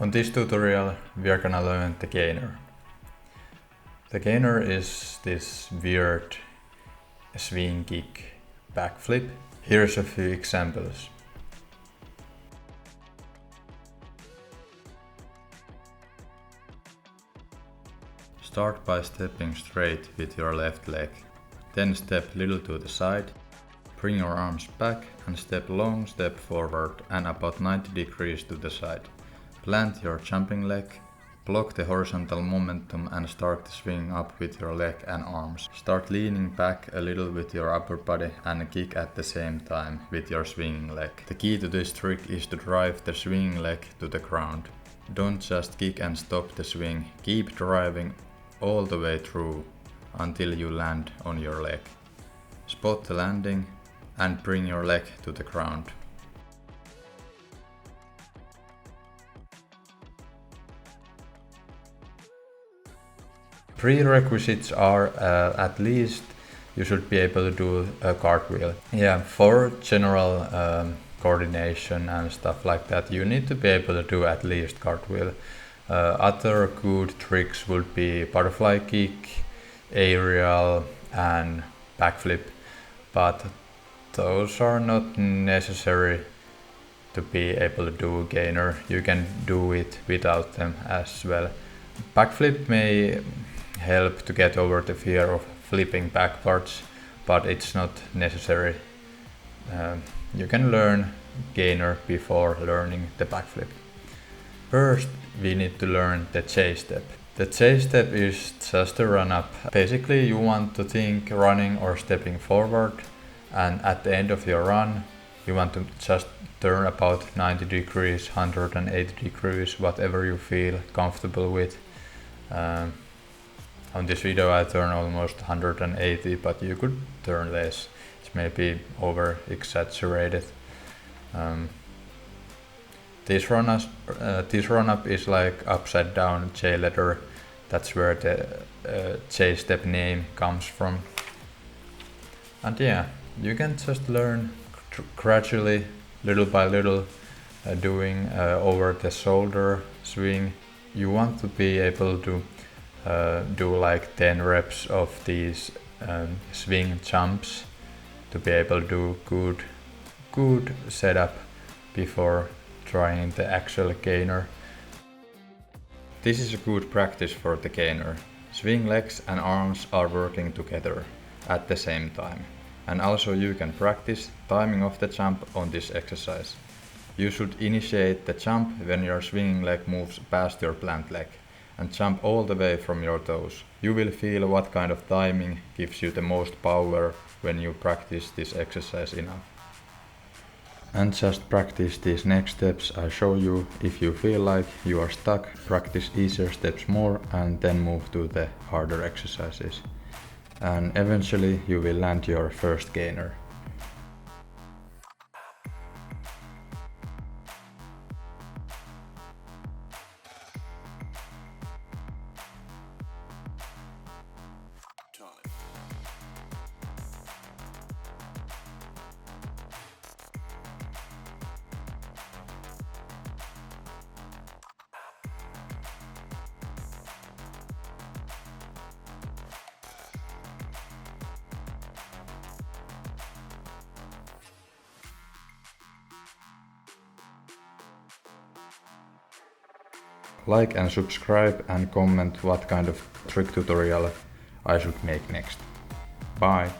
On this tutorial we are gonna learn the gainer. The gainer is this weird swing kick backflip. Here's a few examples. Start by stepping straight with your left leg. Then step little to the side. Bring your arms back and step long step forward and about 90 degrees to the side. Plant your jumping leg, block the horizontal momentum and start to swing up with your leg and arms. Start leaning back a little with your upper body and kick at the same time with your swinging leg. The key to this trick is to drive the swinging leg to the ground. Don't just kick and stop the swing, keep driving all the way through until you land on your leg. Spot the landing and bring your leg to the ground. Prerequisites are at least you should be able to do a cartwheel. Yeah, for general coordination and stuff like that, you need to be able to do at least cartwheel. Other good tricks would be butterfly kick, aerial and backflip, but those are not necessary to be able to do gainer. You can do it without them as well. Backflip may help to get over the fear of flipping backwards, but it's not necessary. You can learn gainer before learning the backflip. First, we need to learn the chase step. The chase step is just a run up. Basically, you want to think running or stepping forward, and at the end of your run, you want to just turn about 90 degrees, 180 degrees, whatever you feel comfortable with. On this video I turn almost 180, but you could turn less. It's maybe over exaggerated. This run up is like upside down J letter. That's where the J step name comes from. And yeah, you can just learn gradually, little by little, doing over the shoulder swing. You want to be able to do like 10 reps of these swing jumps to be able to do good setup before trying the actual gainer. This is a good practice for the gainer. Swing legs and arms are working together at the same time. And also you can practice timing of the jump on this exercise. You should initiate the jump when your swinging leg moves past your plant leg and jump all the way from your toes. You will feel what kind of timing gives you the most power when you practice this exercise enough. And just practice these next steps I show you. If you feel like you are stuck, practice easier steps more and then move to the harder exercises. And eventually you will land your first gainer. Like and subscribe and comment what kind of trick tutorial I should make next. Bye!